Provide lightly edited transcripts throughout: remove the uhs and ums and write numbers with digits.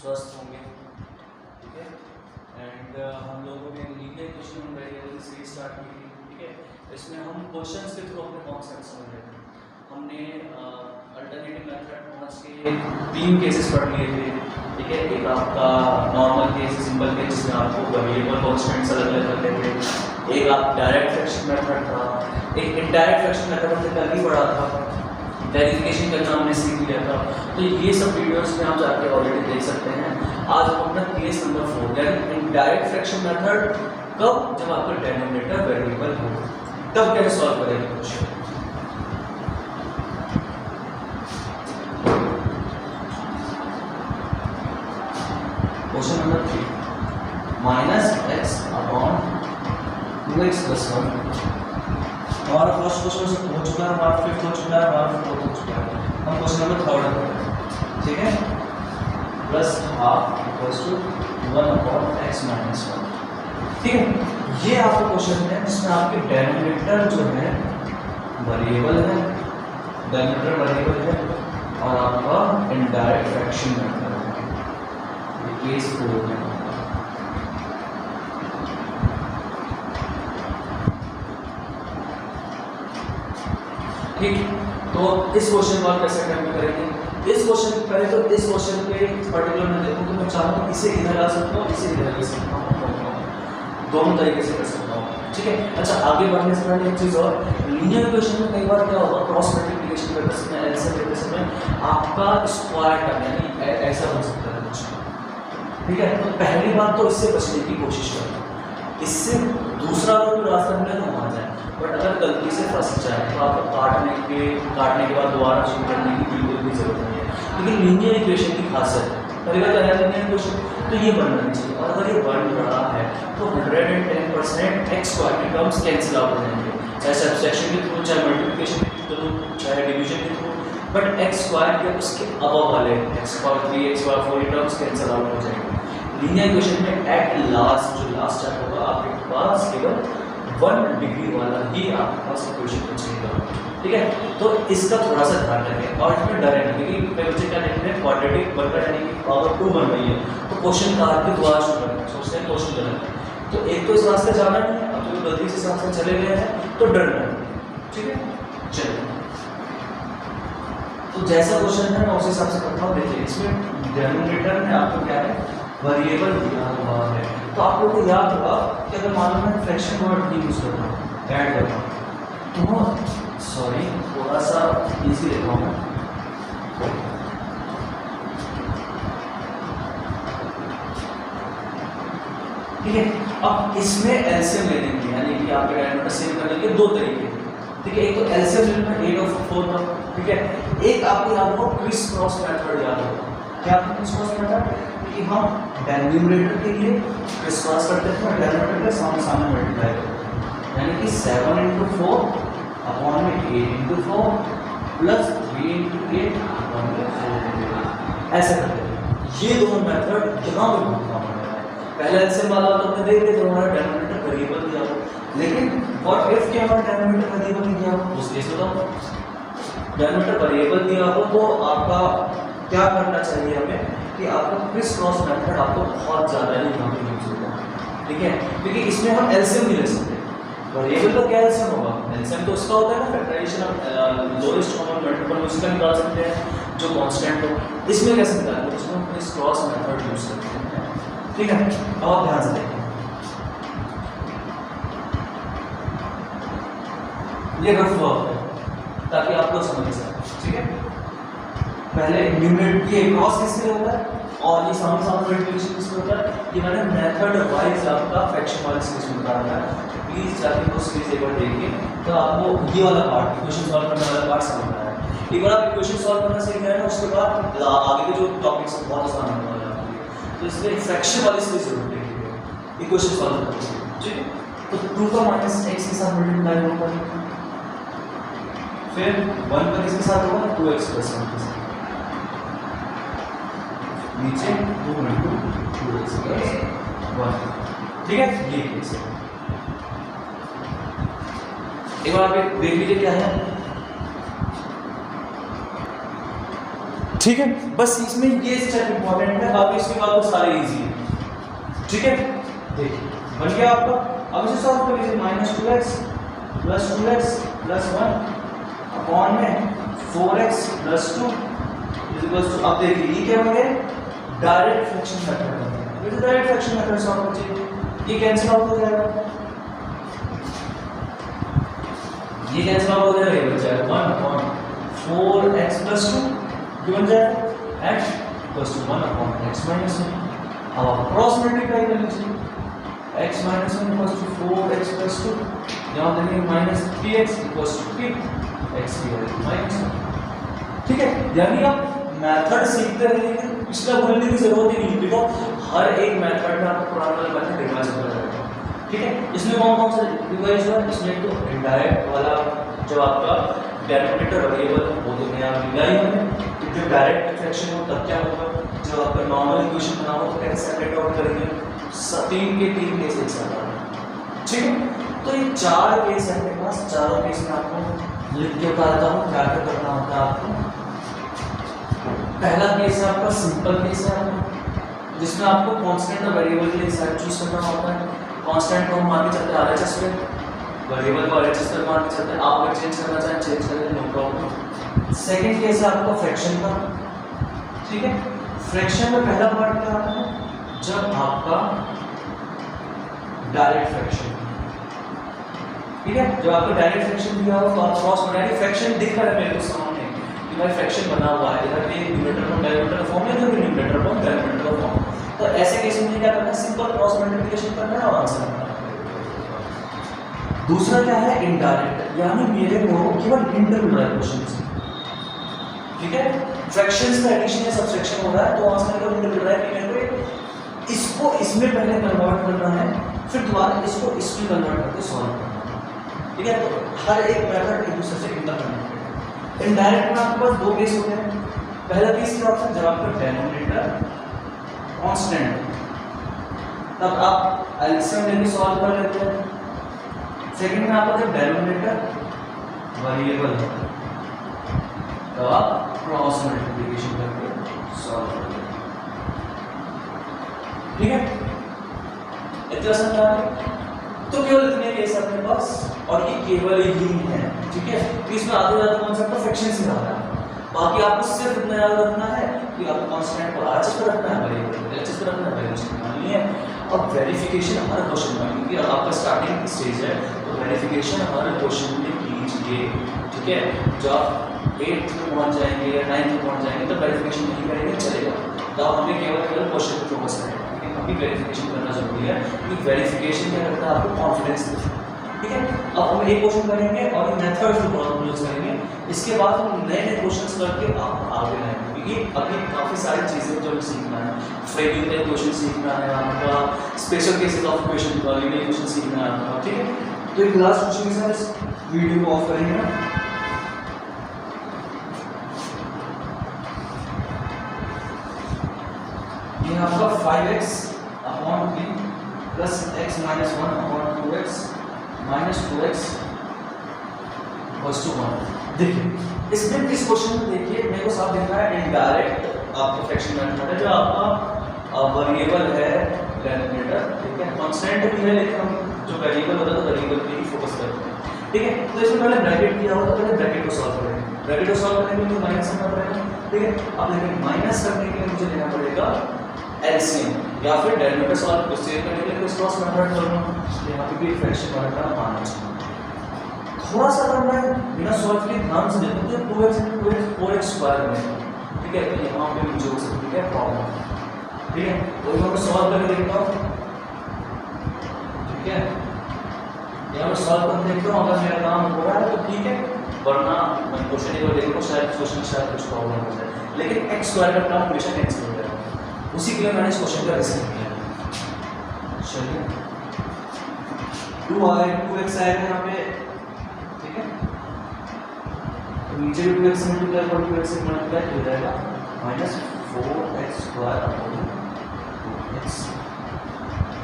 स्वस्थ होंगे। ठीक है, एंड हम लोगों ने linear equation variable series start की थी। ठीक है, इसमें हम क्वेश्चंस के थ्रू अपने कॉन्सेप्ट समझ रहे थे। हमने अल्टरनेटिव मेथड पहुंच के 3 केसेस पढ़ लिए थे। ठीक है, एक आपका नॉर्मल केस, सिंपल केस जिसमें आपको वेरिएबल कॉन्स्टेंट्स अलग अलग करते थे। एक आप डायरेक्ट फ्रैक्शन मेथड था, एक इनडायरेक्ट फ्रैक्शन मेथड हमने कल ही पढ़ा था, वेरिफिकेशन करना हमने सीख लिया था। तो ये सब वीडियोस में आप जाके ऑलरेडी देख सकते हैं। आज हम अपना केस नंबर 4 यानी इनडायरेक्ट फ्रैक्शन मेथड कब, जब आपका डिनोमिनेटर वेरिएबल हो, तब कैसे सॉल्व करेंगे question. Question number 3 -x upon 2x + 1। हमारा फर्स्ट क्वेश्चन से हो चुका है, हमारा फिफ्थ हो चुका है, हमारा फोर्थ हो चुका है। हम क्वेश्चन नंबर 3 कर रहे हैं। ठीक है, +½ = 1 अपॉन x - 1। ठीक है, ये आपका क्वेश्चन है जिसमें आपके डिनोमिनेटर जो है वेरिएबल है, डिनोमिनेटर वेरिएबल है और आपका इनडायरेक्ट फ्रैक्शन मेथड है। ये केस 4 है। ठीक, तो इस क्वेश्चन को आप कैसे अटेम्प्ट करेंगे? इस क्वेश्चन पहले तो इस क्वेश्चन पे पर्टिकुलर मैं देखूं तो मैं चाहता हूं इसे इधर ला सकता हूं, इसे इधर ले सकता हूं, दोनों तरीके से कर सकता हूं। ठीक है, अच्छा आगे बढ़ने से पहले एक चीज और, लीनियर इक्वेशन में कई बार क्या होगा, क्रॉस मल्टीप्लिकेशन करते समय, एलसीएम लेते समय आपका स्क्वायर टर्म यानी ऐसा बन सकता है कुछ। ठीक है, तो पहली बात तो इससे बचने की कोशिश करें। इससे दूसरा कोई रास्ता मिले तो वहां जाए, बट अगर गलती से फंस जाए तो आपको काटने के बाद दोबारा शुरू करने की बिल्कुल भी जरूरत नहीं है। लेकिन लीनियर इक्वेशन की खासियत है, पहले बात है लीनियर इक्वेशन तो ये बनना चाहिए, और अगर ये बन रहा है तो 110% x स्क्वायर के टर्म्स कैंसिल आउट हो जाएंगे, चाहे सब्ट्रैक्शन के थ्रू, चाहे मल्टीप्लिकेशन के थ्रू, चाहे डिवीजन के थ्रू, बट x स्क्वायर के उसके अबव वाले x power 3 x power 4 terms cancel out हो जाएंगे। लीनियर इक्वेशन में एट लास्ट जो लास्ट चैप्टर होगा आपके पास केवल 1 डिग्री वाला ही आपके पास इक्वेशन बचेगा। ठीक है, तो इसका थोड़ा सा ध्यान रखें और इसमें डरें नहीं, क्योंकि बच्चे क्या देखते हैं क्वाड्रेटिक बनकर यानी कि पावर 2 बन रही है तो क्वेश्चन काट के दोबारा शुरू करना है, सोचते हैं क्वेश्चन गलत है। तो एक तो इस रास्ते जाना नहीं है, अब जो गलती से हिसाब से चले गए हैं तो डरना है। ठीक है, चलिए तो जैसा क्वेश्चन है मैं उस हिसाब से करता हूँ। देखिए इसमें डिनोमिनेटर में आपको क्या है, वेरिएबल दिया हुआ है। तो आप लोगों को याद होगा कि अगर मान लो मैं फ्रैक्शन वर्ड की यूज करता हूँ, ऐड करता हूँ, तो सॉरी थोड़ा सा इजी लिखा हूँ मैं। ठीक है, अब इसमें एलसीएम लेने की यानी कि आपके डिनोमिनेटर सेव करने के 2 तरीके हैं। ठीक है, एक तो एलसीएम लेना 8 और 4 का। ठीक है, एक आपको याद होगा क्रिस क्रॉस मेथड याद होगा। क्या आपको क्रिस क्रॉस मेथड कि हम डिनोमिनेटर के लिए क्रिस क्रॉस करते थे और डिनोमिनेटर के सामने सामने मल्टीप्लाई करते हैं, यानी कि 7 × 4 अपॉन में 8 × 4 प्लस 3 × 8 अपॉन में 4 ऐसे करते हैं। ये दोनों मेथड यहाँ पर बहुत काम कर रहा है। पहले एलसीएम वाला तो हमने देख लिया जब हमारा डिनोमिनेटर वेरिएबल दिया हो, लेकिन व्हाट इफ के हमारा डिनोमिनेटर वेरिएबल नहीं दिया हो, उस केस में तो डिनोमिनेटर वेरिएबल दिया हो तो आपका क्या करना चाहिए हमें कि आपको क्रिस क्रॉस मेथड आपको बहुत ज़्यादा ही यहाँ पे यूज होगा। ठीक है, क्योंकि इसमें हम एलसीएम नहीं ले सकते। वेरिएबल का क्या एलसीएम होगा, एलसीएम तो उसका होता है ना factorization of lowest common multiple, उसका निकाल सकते हैं जो कांस्टेंट हो। इसमें कैसे निकालेंगे, इसमें हम क्रिस क्रॉस मेथड यूज करते हैं। ठीक है, अब आप ध्यान से देखिए, ये रफ वर्क है ताकि आपको समझ सके। ठीक है, पहले न्यूमरेटर ये क्रॉस किससे होता है और ये सामने सामने मल्टीप्लिकेशन किससे होता है, ये मैंने मेथड वाइज आपका फ्रैक्शन वाली सीरीज में बता रखा है। प्लीज जाके वो सीरीज एक बार देखिए तो आपको ये वाला पार्ट इक्वेशन सॉल्व करने वाला पार्ट समझ में आएगा। एक बार आप इक्वेशन सॉल्व करना सीख गए ना, उसके बाद आगे के जो टॉपिक्स हैं बहुत आसान होने वाले हैं आपके लिए। तो इसलिए फ्रैक्शन वाली सीरीज जरूर देखिए इक्वेशन सॉल्व करने के लिए। ठीक है, तो 2 का -x के साथ मल्टीप्लाई होगा, फिर 1 का किसके साथ होगा, 2x + 1 के साथ, नीचे 2 × 2x + 1। ठीक है, ये केस है। एक बार आप देख लीजिए क्या है, ठीक है, बस इसमें ये स्टेप इंपॉर्टेंट है, बाकी इसके बाद तो सारे इजी है। ठीक है, देखिए बन गया आपका। अब इसे सॉल्व कर लीजिए, -2x + 2x + 1 अपॉन में 4x + 2 = अब देखिए ये क्या बन गया, डायरेक्ट फ्रैक्शन मेथड बन गया। ये डायरेक्ट फ्रैक्शन मेथड सॉल्व कीजिए, ये कैंसिल आउट हो जाएगा, ये कैंसिल आउट हो जाएगा, ये बच जाएगा 1/4x + 2 ये बन जाएगा x = 1/x - 1। अब आप क्रॉस मल्टीप्लाई कर लीजिए, x - 1 = 4x + 2, यहाँ देखेंगे -3x = 3 x की वैल्यू -1। ठीक है, यानी आप मेथड सीखते रहेंगे, पिछला भूलने की जरूरत ही नहीं, बिकॉज़ हर एक मेथड में आपको पुराना वाला मेथड रिवाइज होता रहेगा। ठीक है, इसमें कौन सा रिवाइज हुआ, इसमें तो इनडायरेक्ट वाला जो आपका डेनोमिनेटर वेरिएबल वो तो नया मिला ही हमें, जो डायरेक्ट फ्रैक्शन हो तब क्या होगा, जो आपका नॉर्मल इक्वेशन बना हो तो कैसे सेपरेट आउट करेंगे, 3 के 3 केस एक साथ आ रहे हैं। ठीक है, तो ये 4 केस है मेरे पास, चारों केस में आपको लिख के बता देता हूँ क्या क्या करना होता है आपको। पहला केस है आपका सिंपल केस है आपका, जिसमें आपको कांस्टेंट और वेरिएबल के लिए साइड चूज करना होता है। कांस्टेंट को हम मान के चलते हैं RHS पे, वेरिएबल को RHS पे मान के चलते हैं, आप अगर चेंज करना चाहें चेंज करें, नो प्रॉब्लम। सेकंड केस है आपका फ्रैक्शन का। ठीक है, फ्रैक्शन में पहला पार्ट क्या आता है, जब आपका डायरेक्ट फ्रैक्शन, ठीक है, जब आपका डायरेक्ट फ्रैक्शन दिया हो तो आप क्रॉस डायरेक्ट फ्रैक्शन दिख रहा है मेरे को सामने कि भाई फ्रैक्शन बना हुआ है, इधर ये न्यूमरेटर को डिनोमिनेटर का फॉर्म है, इधर न्यूमरेटर को डिनोमिनेटर का फॉर्म। तो ऐसे केस में क्या करना है, सिंपल क्रॉस मल्टीप्लिकेशन करना है और आंसर करना है। दूसरा क्या है, इनडायरेक्ट, यानी मेरे को केवल इंटर मिल रहा है क्वेश्चन से। ठीक है, फ्रैक्शंस का एडिशन या सब्ट्रैक्शन हो रहा है तो आंसर का इंटर मिल रहा है कि मेरे को इसको इसमें पहले कन्वर्ट करना है, फिर दोबारा इसको इसमें कन्वर्ट करके सॉल्व करना है। ठीक है, तो हर एक मेथड एक दूसरे से इंटरकनेक्टेड है। इनडायरेक्ट में आपके पास 2 केस होते हैं। पहला केस क्या होता है, जब आपका डिनोमिनेटर कांस्टेंट, तब आप एलसीएम लेके सॉल्व कर लेते हैं। सेकंड में आपका जब डिनोमिनेटर वेरिएबल है तो आप क्रॉस मल्टीप्लिकेशन करके सॉल्व कर लेते हैं। ठीक है, इतना समझा है? तो केवल इतने केस अपने पास, और ये केवल ही है। ठीक है, तो इसमें आते जाते कॉन्सेप्ट फ्रैक्शन से आ रहा है। बाकी आपको सिर्फ इतना याद रखना है कि आपको कांस्टेंट को RHS पे रखना है, वेरिएबल को LHS पे रखना है, वेरिएबल को नहीं है। अब वेरिफिकेशन हर क्वेश्चन में, क्योंकि आपका स्टार्टिंग स्टेज है तो वेरिफिकेशन हर क्वेश्चन में कीजिए। ठीक है, जब आप 8th में पहुंच जाएंगे या 9th में पहुंच जाएंगे तो वेरिफिकेशन नहीं करेंगे चलेगा, तो हमें केवल क्वेश्चन पर फोकस करेंगे। लेकिन अभी वेरिफिकेशन करना जरूरी है, क्योंकि वेरिफिकेशन क्या करता है, आपको कॉन्फिडेंस देता है। ठीक है, अब हम एक क्वेश्चन करेंगे और मेथड से बहुत यूज करेंगे, इसके बाद हम नए नए क्वेश्चंस करके आप आगे आएंगे, क्योंकि अभी काफ़ी सारी चीज़ें जो सीखना है, फ्रेमिंग का क्वेश्चन सीखना है आपका, स्पेशल केसेस ऑफ क्वेश्चन का क्वेश्चन सीखना है आपका। ठीक है, तो एक लास्ट क्वेश्चन के साथ इस वीडियो को ऑफ करेंगे ना। ये आपका 5x upon 3 plus x minus 1 upon 2x minus 2x equals to 1। देखिए इसमें इस क्वेश्चन में देखिए मेरे को साफ दिख रहा है इनडायरेक्ट आपका फ्रैक्शन मेथड है, जो आपका वेरिएबल है डिनोमिनेटर। ठीक है, कांस्टेंट भी है लेकिन हम जो वेरिएबल होता है तो वेरिएबल पे ही फोकस करते हैं। ठीक है, तो इसमें पहले ब्रैकेट दिया हो तो पहले ब्रैकेट को सॉल्व करेंगे। ब्रैकेट को सॉल्व करने के लिए माइनस करना पड़ेगा। ठीक है, अब लेकिन माइनस करने के लिए मुझे लेना पड़ेगा एलसीएम, या फिर डिनोमिनेटर सॉल्व को सेव करने के लिए इसको कन्वर्ट करना। यहाँ पे भी फ्रैक्शन वाला मानना चाहिए। थोड़ा सा करना है बिना सॉल्व के, ध्यान से देखो तो 2x × 2x 4x स्क्वायर बनेगा। ठीक है, तो यहाँ पे मुझे हो सकती है प्रॉब्लम। ठीक है, तो यहाँ पे सॉल्व करके देखता हूँ। ठीक है, यहाँ पे सॉल्व करके देखता हूँ, अगर मेरा काम हो रहा है तो ठीक है, वरना मैं क्वेश्चन एक बार देखूँ, शायद क्वेश्चन शायद कुछ प्रॉब्लम हो जाए। लेकिन x स्क्वायर का काम हमेशा कैंसिल हो जाएगा, उसी के लिए मैंने इस क्वेश्चन का रिजल्ट किया। चलिए 2x आएगा यहाँ पे। ठीक है, तो नीचे भी 2x मल्टीप्लाई और 2x से मल्टीप्लाई हो जाएगा, minus 4x square upon 2x।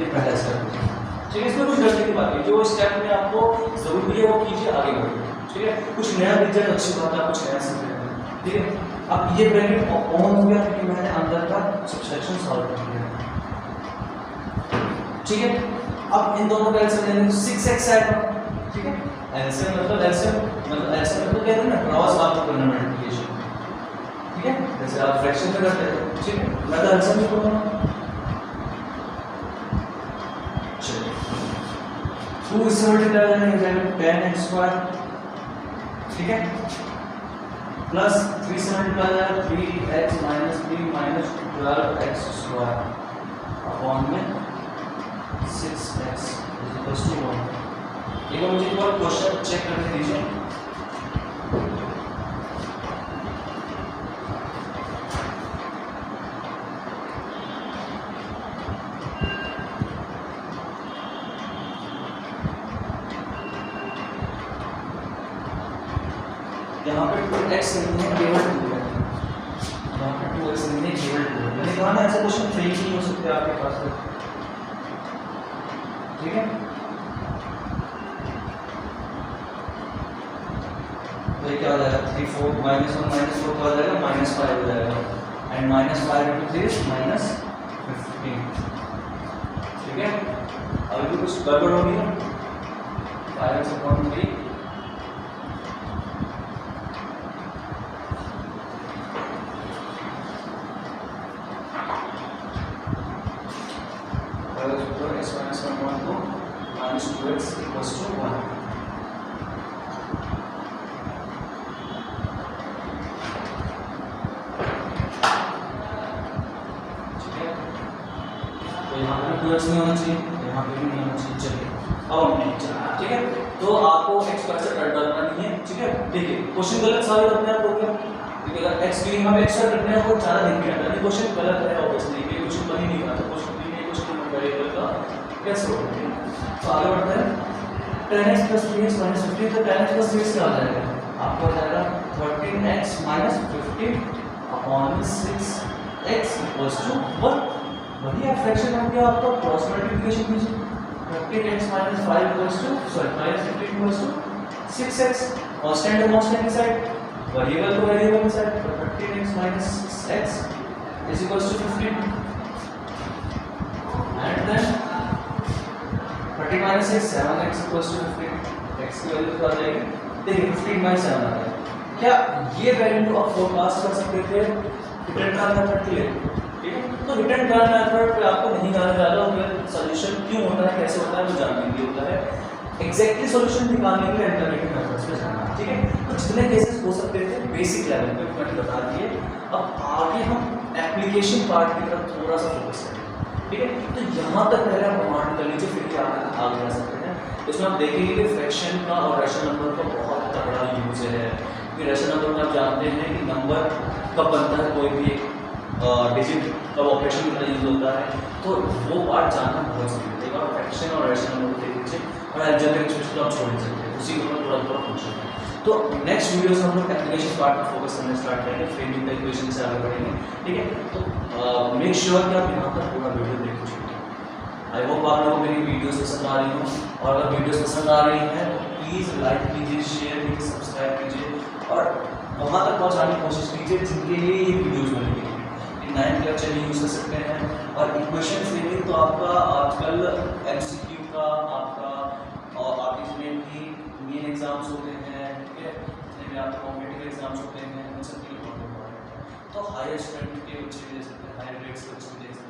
ये पहला स्टेप है। ठीक है, इसमें कुछ डरने की बात नहीं, जो स्टेप में आपको जरूरी है वो कीजिए, आगे बढ़िए। ठीक है, कुछ नया दिख जाए अच्छी बात है, कुछ नया सीख रहे हैं। ठीक है, अब ये ब्रैकेट ऑन हो गया क्योंकि मैंने अंदर का सब्सट्रैक्शन सॉल्व कर दिया, ठीक है। अब इन दोनों का एलसीएम लेंगे तो 6x आएगा, ठीक है। एलसीएम मतलब क्या है ना, क्रॉस आपको करना मल्टीप्लिकेशन, ठीक है, जैसे आप फ्रैक्शन में करते हैं, ठीक है। मैं तो एलसीएम भी करूंगा, चलिए 2 इससे मल्टीप्लाई करने हो जाएगा 10x², ठीक है, प्लस 3 से मल्टीप्लाई करें 3x - 3 - 12x² अपॉन में 6x = 1। एक बार मुझे एक और क्वेश्चन चेक करके दीजिए। यहाँ पे 2x नहीं है, केवल 2 है। यहाँ पे 2x नहीं है, केवल 2 है। मैंने कहा ना ऐसा क्वेश्चन फेल नहीं हो सकते आपके पास, ठीक है। तो क्या हो जाएगा 3 4 -1 - 4 क्या हो जाएगा -5 हो जाएगा, एंड -5 × 3 is -15, ठीक है। अभी भी कुछ गड़बड़ होगी ना, 5x अपॉन 3 2x = 1। तो यहाँ पे 2x नहीं होना चाहिए, यहाँ पे भी नहीं होना चाहिए, चलिए अब हमने चला, ठीक है। तो आपको x पर से कट करना नहीं है, ठीक है। देखिए क्वेश्चन गलत सॉल्व करने आप लोग, क्योंकि अगर x की हम x पर करने हैं वो ज़्यादा नहीं करना है, क्वेश्चन गलत है ऑब्वियसली, ये क्वेश्चन बन ही नहीं रहा, तो क्वेश्चन भी नहीं, क्वेश्चन वेरिएबल का कैसे होगा। तो आगे बढ़ते हैं 10x + 3x - 15, तो 10x + 3x क्या आ जाएगा, आपको आ जाएगा 13x - 15 अपॉन 6x = 1। वही है फ्रैक्शन हो गया आपका, क्रॉस मल्टीप्लिकेशन कीजिए, 13x - 5 -15 = 6x, कांस्टेंट है कांस्टेंट की साइड, वेरिएबल को वेरिएबल की साइड, तो 13x - 6x = 15, and then 30 - 6 7x = 15, x की वैल्यू क्या आ जाएगी, देखिए 15 - 7 आ जाएगा। क्या ये वैल्यू आप फोरकास्ट कर सकते थे रिटर्न ट्रायल मेथड के लिए, ठीक है। तो रिटर्न ट्रायल मेथड पे आपको नहीं जाना ज़्यादा, फिर सॉल्यूशन क्यों होता है, कैसे होता है, वो जानने के लिए होता है। एग्जैक्टली सॉल्यूशन निकालने के लिए अल्टरनेटिव मेथड्स पे जाना, ठीक है। तो जितने केसेस हो सकते थे बेसिक लेवल पे मैंने बता दिए, अब आगे हम एप्लीकेशन पार्ट की तरफ थोड़ा सा फोकस करें, ठीक है। तो यहाँ तक पहले आप प्रमाण कर लीजिए, फिर आगे जा सकते हैं। इसमें आप देखेंगे कि फ्रैक्शन का और रैशनल नंबर का बहुत तगड़ा यूज है, कि रैशनल नंबर में आप जानते हैं कि नंबर कब बनता है, कोई भी डिजिट कब ऑपरेशन की तरह यूज होता है, तो वो पार्ट जानना बहुत जरूरी है। और फ्रैक्शन और रैशनल नंबर देख लीजिए, और अलजेब्रिक एक्सप्रेशन तो आप छोड़ नहीं सकते, उसी के ऊपर थोड़ा फंक्शन है। तो नेक्स्ट वीडियो से हम लोग एप्लीकेशन पार्ट पर फोकस करना स्टार्ट करेंगे, फ्रेमिंग का इक्वेशन से आगे बढ़ेंगे, ठीक है। तो मेक श्योर कि आप यहाँ तक पूरा वीडियो देख चुके हैं। आई होप आप लोगों को मेरी वीडियोस पसंद आ रही हो, और अगर वीडियोस पसंद आ रही हैं तो प्लीज़ लाइक कीजिए, शेयर कीजिए, सब्सक्राइब कीजिए, और वहाँ तक पहुँचाने की कोशिश कीजिए जिनके लिए ये वीडियोज़ बनेगी। 9th लेक्चर भी यूज़ कर सकते हैं, और इक्वेशन फ्रेमिंग तो आपका आजकल MCQ का आपका और आर्टिफिशियल भी मेन एग्जाम्स होते हैं, ठीक है, जितने भी आपके कॉम्पिटिटिव एग्जाम्स होते हैं, उन सब के लिए बहुत इंपॉर्टेंट है। तो हायर स्टूडेंट के बच्चे भी दे सकते हैं, हायर ग्रेड्स के बच्चे भी दे सकते हैं।